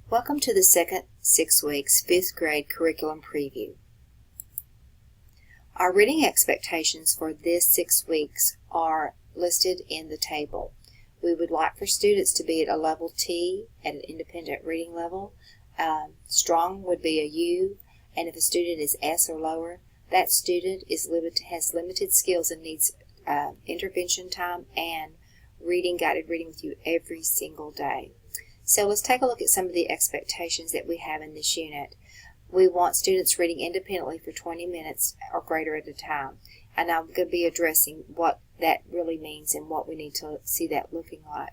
Welcome to the second 6 weeks 5th grade curriculum preview. Our reading expectations for this 6 weeks are listed in the table. We would like for students to be at a level T at an independent reading level. Strong would be a U, and if a student is S or lower, that student has limited skills and needs intervention time and guided reading with you every single day. So let's take a look at some of the expectations that we have in this unit. We want students reading independently for 20 minutes or greater at a time. And I'm going to be addressing what that really means and what we need to see that looking like.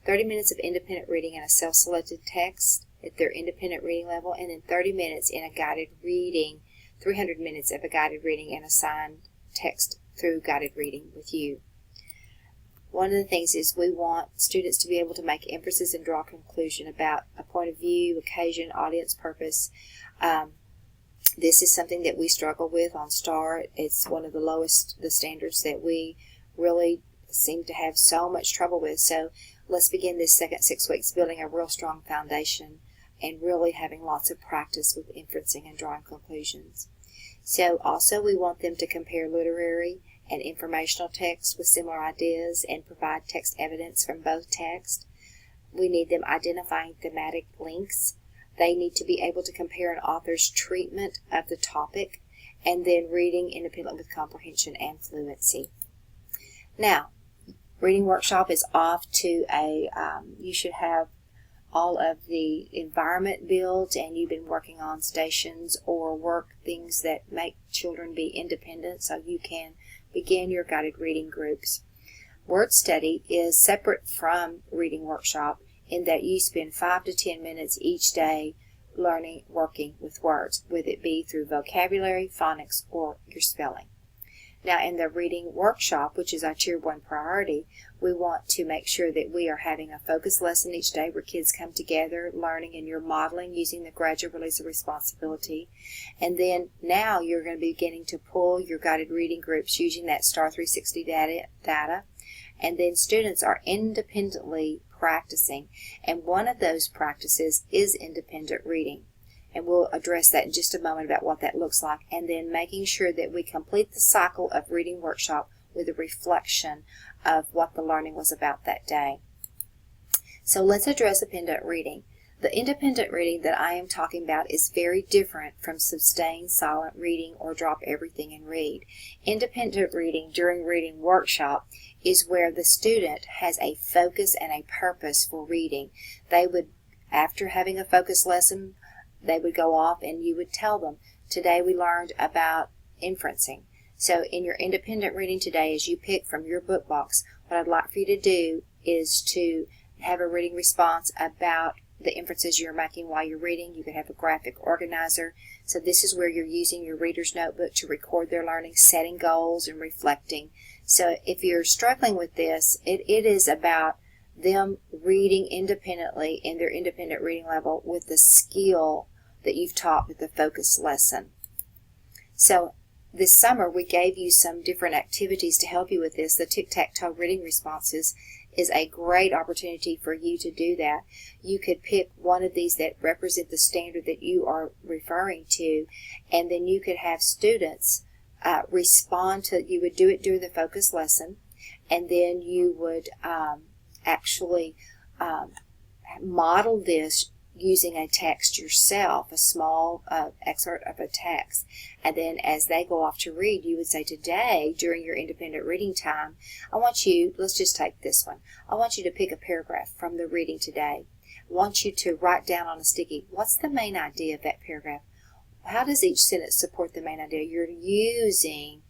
30 minutes of independent reading in a self-selected text at their independent reading level, and then 30 minutes in a guided reading, 300 minutes of a guided reading and assigned text through guided reading with you. One of the things is we want students to be able to make inferences and draw a conclusion about a point of view, occasion, audience, purpose. This is something that we struggle with on STAR. It's one of the lowest, the standards that we really seem to have so much trouble with. So let's begin this second 6 weeks building a real strong foundation and really having lots of practice with inferencing and drawing conclusions. So also we want them to compare literary and informational text with similar ideas and provide text evidence from both texts. We need them identifying thematic links. They need to be able to compare an author's treatment of the topic and then reading independently with comprehension and fluency. Now, reading workshop is off to you should have all of the environment built, and you've been working on stations or things that make children be independent so you can begin your guided reading groups. Word study is separate from reading workshop in that you spend 5 to 10 minutes each day working with words, whether it be through vocabulary, phonics, or your spelling. Now in the reading workshop, which is our Tier 1 priority, we want to make sure that we are having a focus lesson each day where kids come together learning, and you're modeling using the gradual release of responsibility. And then now you're going to be beginning to pull your guided reading groups using that STAR 360 data. And then students are independently practicing. And one of those practices is independent reading. And we'll address that in just a moment about what that looks like. And then making sure that we complete the cycle of reading workshop with a reflection of what the learning was about that day. So let's address independent reading. The independent reading that I am talking about is very different from sustained silent reading or drop everything and read. Independent reading during reading workshop is where the student has a focus and a purpose for reading. They would, after having a focus lesson, they would go off and you would tell them, today we learned about inferencing. So in your independent reading today, as you pick from your book box, what I'd like for you to do is to have a reading response about the inferences you're making while you're reading. You could have a graphic organizer. So this is where you're using your reader's notebook to record their learning, setting goals, and reflecting. So if you're struggling with this, it is about them reading independently in their independent reading level with the skill that you've taught with the focus lesson. So this summer we gave you some different activities to help you with this. The tic-tac-toe reading responses is a great opportunity for you to do that. You could pick one of these that represent the standard that you are referring to, and then you could have students respond to, you would do it during the focus lesson, and then you would actually model this using a text yourself, a small excerpt of a text. And then as they go off to read, you would say, today, during your independent reading time, I want you, let's just take this one, I want you to pick a paragraph from the reading today. I want you to write down on a sticky, what's the main idea of that paragraph? How does each sentence support the main idea? You're using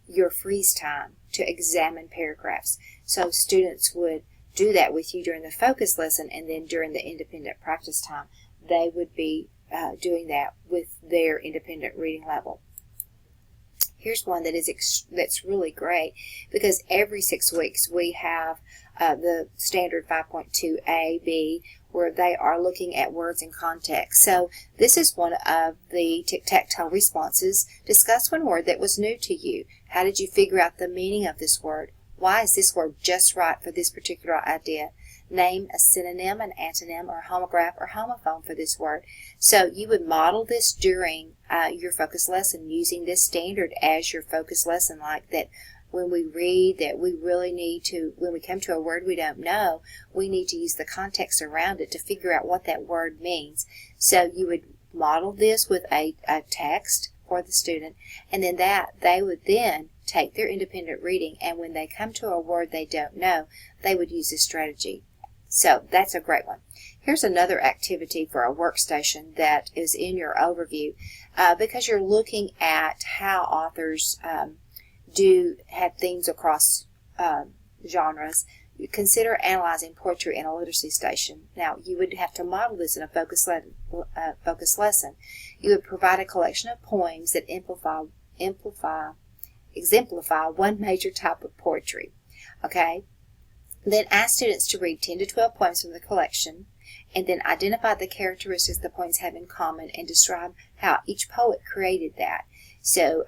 your freeze time to examine paragraphs. So students would do that with you during the focus lesson, and then during the independent practice time, they would be doing that with their independent reading level. Here's one that's really great, because every 6 weeks we have the standard 5.2a, b, where they are looking at words in context. So this is one of the tic-tac-toe responses. Discuss one word that was new to you. How did you figure out the meaning of this word? Why is this word just right for this particular idea? name a synonym, an antonym, or a homograph or homophone for this word. So you would model this during your focus lesson using this standard as your focus lesson, like that when we read that we really need to, when we come to a word we don't know, we need to use the context around it to figure out what that word means. So you would model this with a text for the student, and then they would then take their independent reading, and when they come to a word they don't know, they would use this strategy. So that's a great one. Here's another activity for a workstation that is in your overview, because you're looking at how authors do have themes across genres. You consider analyzing poetry in a literacy station. Now, you would have to model this in a focus lesson. You would provide a collection of poems that exemplify one major type of poetry. Okay? Then ask students to read 10 to 12 poems from the collection, and then identify the characteristics the poems have in common and describe how each poet created that. So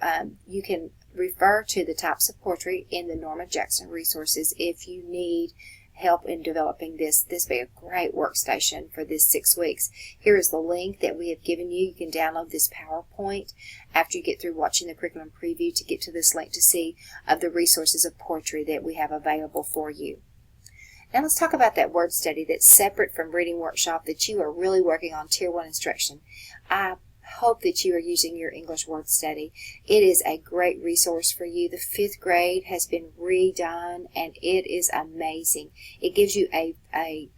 you can refer to the types of poetry in the Norma Jackson resources if you need help in developing this. This would be a great workstation for this 6 weeks. Here is the link that we have given you. You can download this PowerPoint after you get through watching the curriculum preview to get to this link to see of the resources of poetry that we have available for you. Now let's talk about that word study that's separate from reading workshop that you are really working on Tier 1 instruction. I hope that you are using your English word study. It is a great resource for you. The 5th grade has been redone, and it is amazing. It gives you a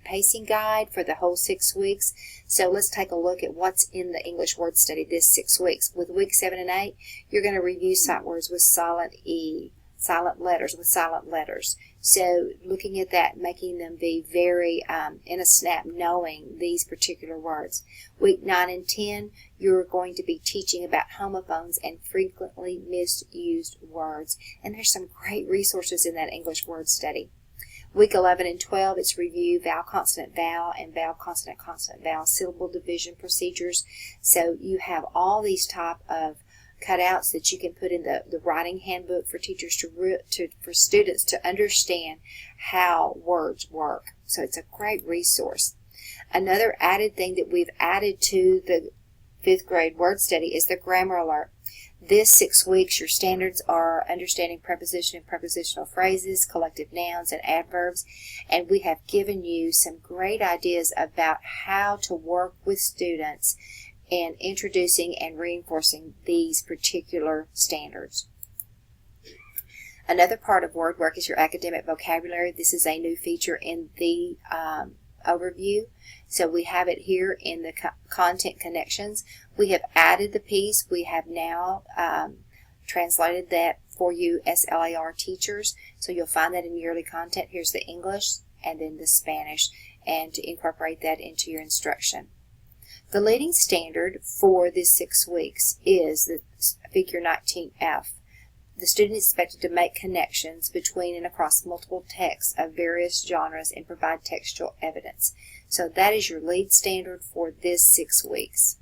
pacing guide for the whole 6 weeks. So let's take a look at what's in the English word study this 6 weeks. With week 7 and 8, you're going to review sight words with silent E, silent letters with silent letters. So looking at that, making them be very in a snap, knowing these particular words. Week 9 and 10, you're going to be teaching about homophones and frequently misused words. And there's some great resources in that English word study. Week 11 and 12, it's review vowel, consonant, vowel, and vowel, consonant, consonant, vowel, syllable division procedures. So you have all these type of cutouts that you can put in the writing handbook for teachers for students to understand how words work. So it's a great resource. Another added thing that we've added to the 5th grade word study is the grammar alert. This 6 weeks, your standards are understanding preposition and prepositional phrases, collective nouns, and adverbs. And we have given you some great ideas about how to work with students and introducing and reinforcing these particular standards. Another part of word work is your academic vocabulary. This is a new feature in the overview. So we have it here in the content connections. We have added the piece. We have now translated that for you SLAR teachers. So you'll find that in yearly content. Here's the English and then the Spanish, and to incorporate that into your instruction. The leading standard for this 6 weeks is the figure 19F. The student is expected to make connections between and across multiple texts of various genres and provide textual evidence. So that is your lead standard for this 6 weeks.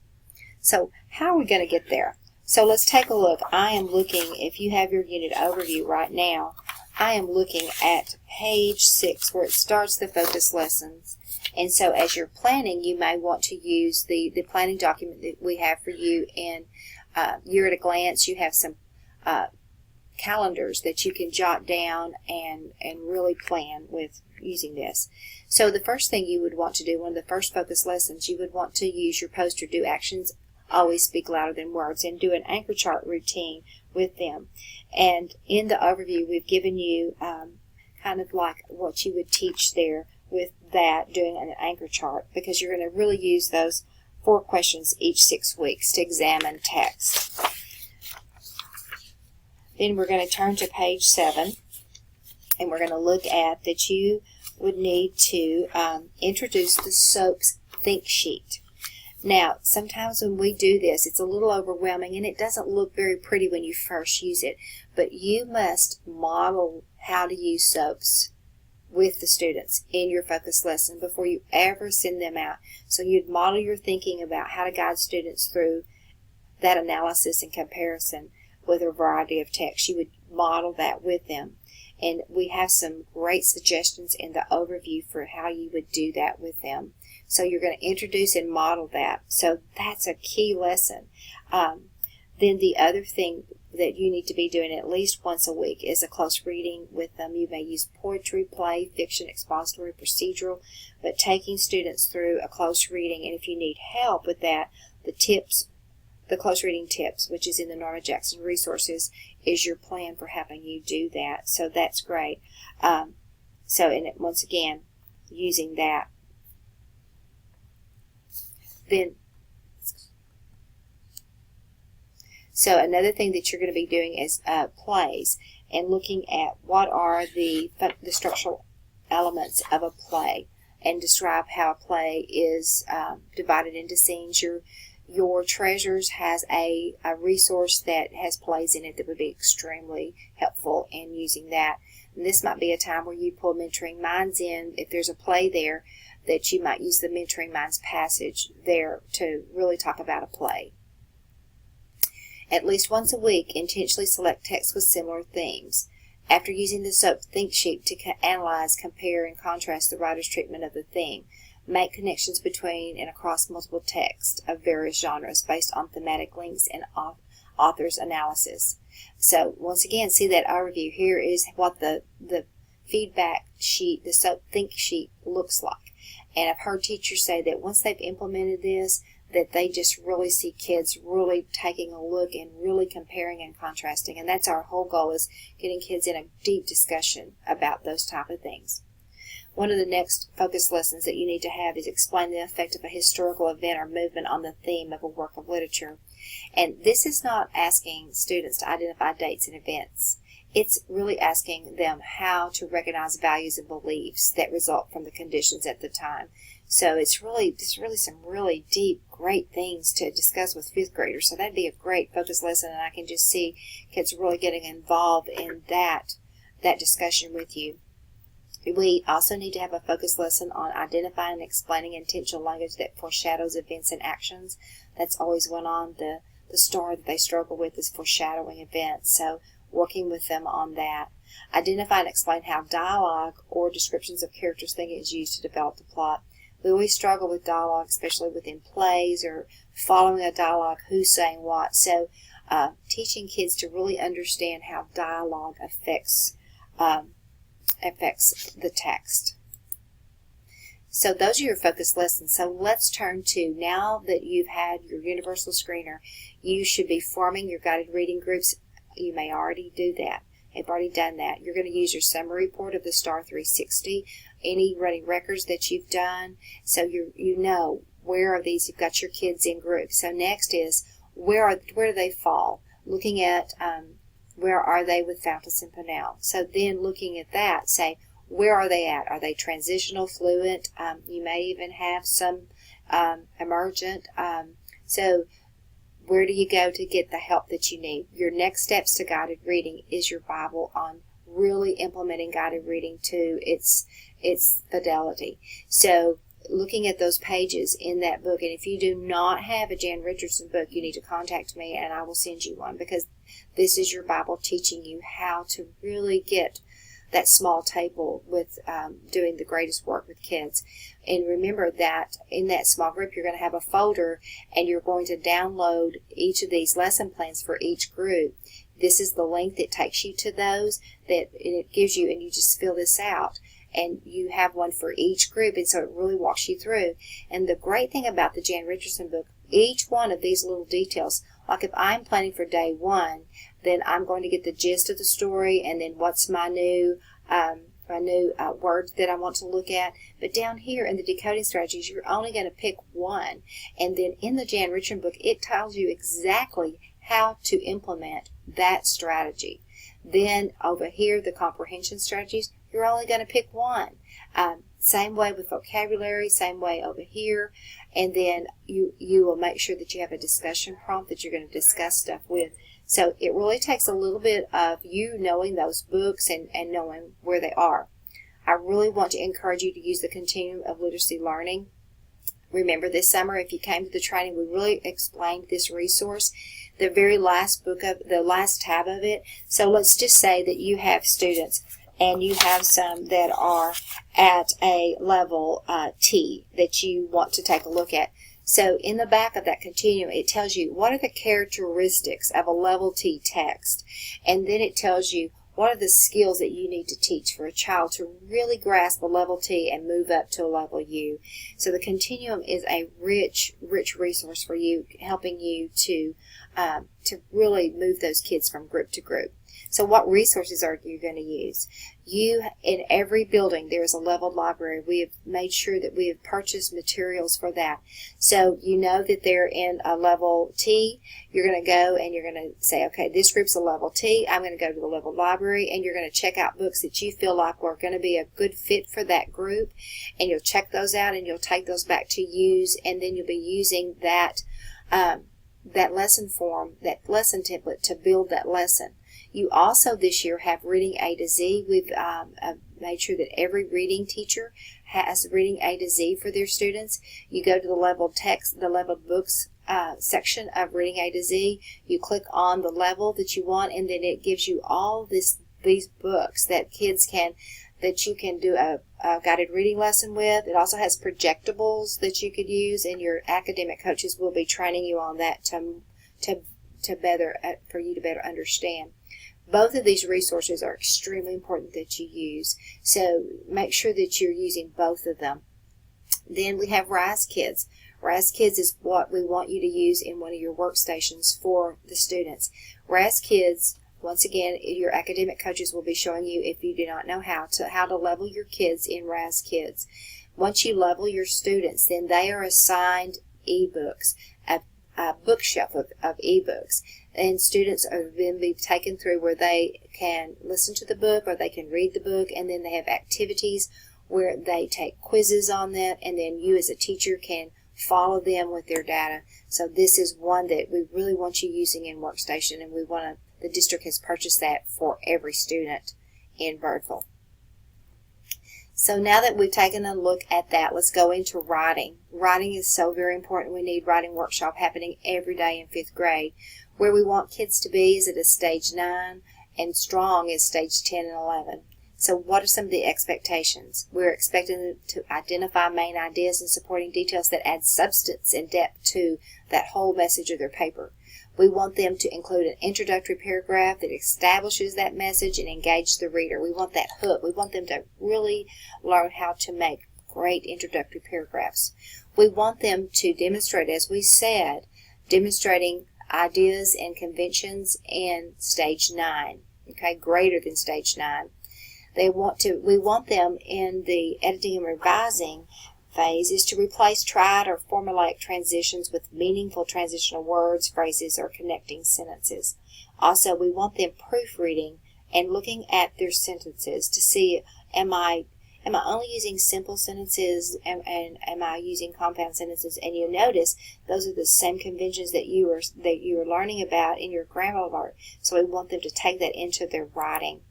So how are we going to get there? So let's take a look. I am looking, if you have your unit overview right now, I am looking at page 6 where it starts the focus lessons. And so as you're planning, you may want to use the planning document that we have for you in Year at a Glance. You have some calendars that you can jot down and really plan with using this. So the first thing you would want to do, one of the first focus lessons, you would want to use your poster do actions, always speak louder than words, and do an anchor chart routine with them. And in the overview, we've given you kind of like what you would teach there with that, doing an anchor chart, because you're going to really use those 4 questions each 6 weeks to examine text. Then we're going to turn to page 7, and we're going to look at that you would need to introduce the SOAP's Think Sheet. Now, sometimes when we do this, it's a little overwhelming, and it doesn't look very pretty when you first use it, but you must model how to use SOAPs with the students in your focus lesson before you ever send them out. So you'd model your thinking about how to guide students through that analysis and comparison with a variety of texts. You would model that with them. And we have some great suggestions in the overview for how you would do that with them. So you're going to introduce and model that. So that's a key lesson. Then the other thing that you need to be doing at least once a week is a close reading with them. You may use poetry, play, fiction, expository, procedural, but taking students through a close reading, and if you need help with that, the close reading tips, which is in the Norma Jackson resources, is your plan for helping you do that. So that's great. And once again, using that. So another thing that you're going to be doing is plays, and looking at what are the structural elements of a play, and describe how a play is divided into scenes. Your Treasures has a resource that has plays in it that would be extremely helpful in using that. And this might be a time where you pull Mentoring Minds in. If there's a play there, that you might use the Mentoring Minds passage there to really talk about a play. At least once a week, intentionally select text with similar themes. After using the SOAP Think Sheet to analyze, compare, and contrast the writer's treatment of the theme, make connections between and across multiple texts of various genres based on thematic links and author's analysis. So once again, see that overview. Here is what the feedback sheet, the SOAP Think Sheet, looks like. And I've heard teachers say that once they've implemented this, that they just really see kids really taking a look and really comparing and contrasting. And that's our whole goal, is getting kids in a deep discussion about those type of things. One of the next focus lessons that you need to have is explain the effect of a historical event or movement on the theme of a work of literature. And this is not asking students to identify dates and events. It's really asking them how to recognize values and beliefs that result from the conditions at the time. So it's really some really deep, great things to discuss with fifth graders. So that'd be a great focus lesson, and I can just see kids really getting involved in that discussion with you. We also need to have a focus lesson on identifying and explaining intentional language that foreshadows events and actions. That's always one on the star that they struggle with, is foreshadowing events. So working with them on that. Identify and explain how dialogue or descriptions of characters' thinking is used to develop the plot. We always struggle with dialogue, especially within plays or following a dialogue, who's saying what. So teaching kids to really understand how dialogue affects the text. So those are your focus lessons. So let's turn to, now that you've had your universal screener, you should be forming your guided reading groups. You may already do that. Have already done that. You're going to use your summary report of the STAR 360, any running records that you've done, so you know where are these. You've got your kids in groups. So next is where do they fall? Looking at where are they with Fountas and Pinnell. So then looking at that, say where are they at? Are they transitional, fluent? You may even have some emergent. So where do you go to get the help that you need? Your next steps to guided reading is your Bible on really implementing guided reading to its fidelity. So looking at those pages in that book, and if you do not have a Jan Richardson book, you need to contact me and I will send you one, because this is your Bible teaching you how to really get that small table with doing the greatest work with kids. And remember that in that small group, you're going to have a folder, and you're going to download each of these lesson plans for each group. This is the link that takes you to those, that it gives you, and you just fill this out. And you have one for each group, and so it really walks you through. And the great thing about the Jan Richardson book, each one of these little details, like if I'm planning for day one, then I'm going to get the gist of the story, and then what's my new words that I want to look at. But down here in the decoding strategies, you're only going to pick one. And then in the Jan Richardson book, it tells you exactly how to implement that strategy. Then over here, the comprehension strategies, you're only going to pick one. Same way with vocabulary, same way over here. And then you will make sure that you have a discussion prompt that you're going to discuss stuff with. So it really takes a little bit of you knowing those books and knowing where they are. I really want to encourage you to use the Continuum of Literacy Learning. Remember, this summer, if you came to the training, we really explained this resource, the very last book of the last tab of it. So let's just say that you have students and you have some that are at a level T that you want to take a look at. So in the back of that continuum, it tells you what are the characteristics of a level T text, and then it tells you what are the skills that you need to teach for a child to really grasp a level T and move up to a level U. So the continuum is a rich resource for you, helping you to really move those kids from group to group. So what resources are you going to use? In every building, there's a leveled library. We have made sure that we have purchased materials for that. So you know that they're in a level T. You're going to go and you're going to say, okay, this group's a level T. I'm going to go to the leveled library, and you're going to check out books that you feel like are going to be a good fit for that group, and you'll check those out and you'll take those back to use, and then you'll be using that lesson form, that lesson template to build that lesson. You also this year have Reading A to Z. We've made sure that every reading teacher has Reading A to Z for their students. You go to the leveled text, the leveled books section of Reading A to Z. You click on the level that you want, and then it gives you all these books that you can do a guided reading lesson with. It also has projectables that you could use, and your academic coaches will be training you on that for you to better understand. Both of these resources are extremely important that you use, so make sure that you're using both of them. Then we have Rise Kids. Rise Kids is what we want you to use in one of your workstations for the students. Rise Kids, once again, your academic coaches will be showing you, if you do not know how to level your kids in Rise Kids. Once you level your students, then they are assigned ebooks, a bookshelf of ebooks, and students are then be taken through where they can listen to the book or they can read the book, and then they have activities where they take quizzes on that, and then you as a teacher can follow them with their data. So this is one that we really want you using in Workstation, and the district has purchased that for every student in Birdville. So now that we've taken a look at that, let's go into writing. Writing is so very important. We need writing workshop happening every day in 5th grade. Where we want kids to be is at a stage 9, and strong is stage 10 and 11. So what are some of the expectations? We're expecting them to identify main ideas and supporting details that add substance and depth to that whole message of their paper. We want them to include an introductory paragraph that establishes that message and engage the reader. We want that hook. We want them to really learn how to make great introductory paragraphs. We want them to demonstrate, as we said, demonstrating ideas and conventions in stage 9, okay, greater than stage 9. We want them in the editing and revising phase is to replace tried or formulaic transitions with meaningful transitional words, phrases, or connecting sentences. Also, we want them proofreading and looking at their sentences to see, am I only using simple sentences and am I using compound sentences? And you'll notice those are the same conventions that you are learning about in your grammar alert. So we want them to take that into their writing.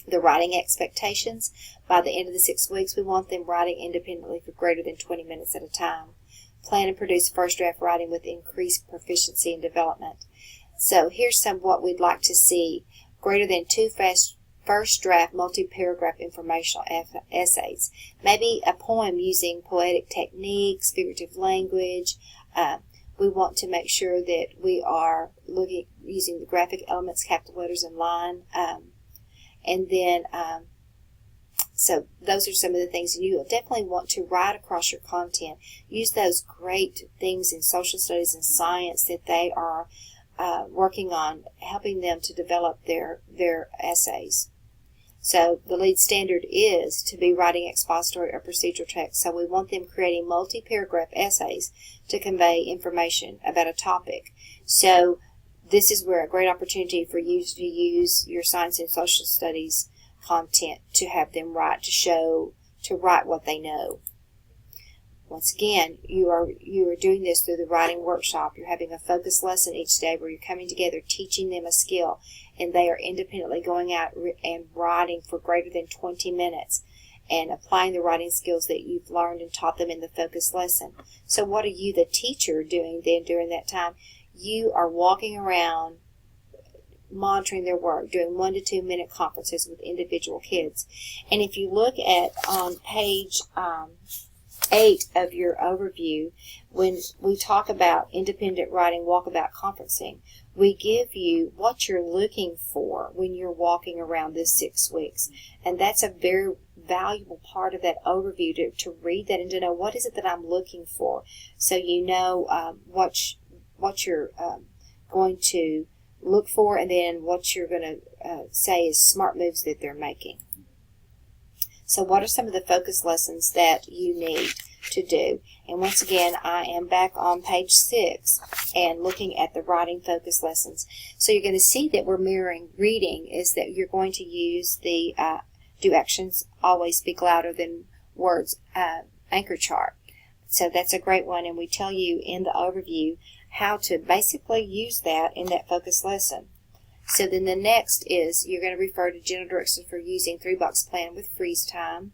The writing expectations, by the end of the 6 weeks, we want them writing independently for greater than 20 minutes at a time. Plan and produce first draft writing with increased proficiency and development. So here's some what we'd like to see. Greater than 2 first draft multi-paragraph informational essays. Maybe a poem using poetic techniques, figurative language. We want to make sure that we are using the graphic elements, capital letters, and line. And then, so those are some of the things. And you definitely want to write across your content. Use those great things in social studies and science that they are working on, helping them to develop their essays. So the lead standard is to be writing expository or procedural text. So we want them creating multi-paragraph essays to convey information about a topic. So this is where a great opportunity for you to use your science and social studies content to have them write, to write what they know. Once again, you are doing this through the writing workshop. You're having a focused lesson each day where you're coming together, teaching them a skill, and they are independently going out and writing for greater than 20 minutes and applying the writing skills that you've learned and taught them in the focused lesson. So what are you, the teacher, doing then during that time? You are walking around monitoring their work, doing 1 to 2 minute conferences with individual kids. And if you look at on page 8 of your overview, when we talk about independent writing, walkabout conferencing, we give you what you're looking for when you're walking around this 6 weeks. And that's a very valuable part of that overview, to read that and to know what is it that I'm looking for, so you know what you're going to look for, and then what you're going to say is smart moves that they're making. So what are some of the focus lessons that you need to do? And once again, I am back on page 6 and looking at the writing focus lessons. So you're going to see that we're mirroring reading, is that you're going to use the do actions always speak louder than words anchor chart. So that's a great one, and we tell you in the overview how to basically use that in that focus lesson. So then the next is you're going to refer to general directions for using 3-box plan with freeze time.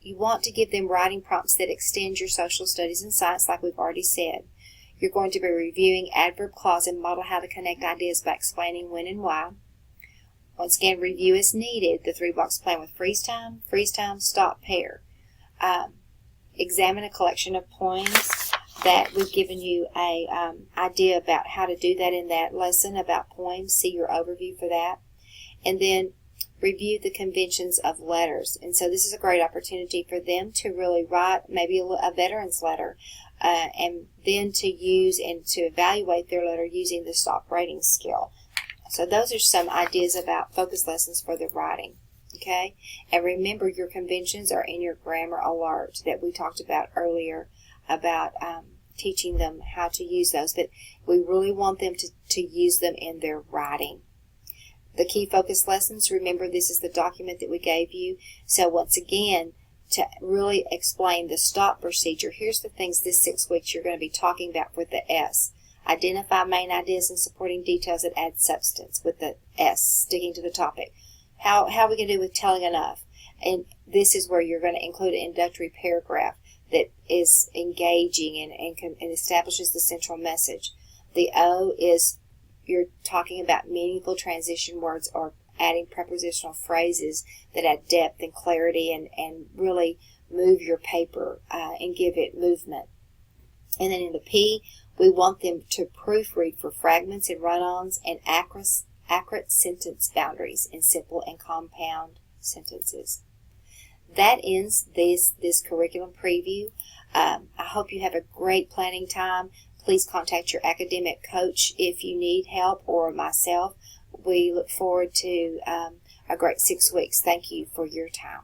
You want to give them writing prompts that extend your social studies and science, like we've already said. You're going to be reviewing adverb clause and model how to connect ideas by explaining when and why. Once again, review as needed the 3-box plan with freeze time, stop, pair. Examine a collection of poems that we've given you a idea about how to do that in that lesson about poems. See your overview for that. And then review the conventions of letters. And so this is a great opportunity for them to really write maybe a veteran's letter, and then to use and to evaluate their letter using the stop rating skill. So those are some ideas about focus lessons for the writing. Okay? And remember, your conventions are in your grammar alert that we talked about earlier about teaching them how to use those. But we really want them to use them in their writing. The key focus lessons, remember, this is the document that we gave you. So once again, to really explain the stop procedure, here's the things this 6 weeks you're going to be talking about with the S. Identify main ideas and supporting details that add substance with the S, sticking to the topic. How are we going to do with telling enough? And this is where you're going to include an introductory paragraph that is engaging and establishes the central message. The O is you're talking about meaningful transition words or adding prepositional phrases that add depth and clarity and really move your paper and give it movement. And then in the P, we want them to proofread for fragments and run-ons and accurate sentence boundaries in simple and compound sentences. That ends this curriculum preview. I hope you have a great planning time. Please contact your academic coach if you need help, or myself. We look forward to a great 6 weeks. Thank you for your time.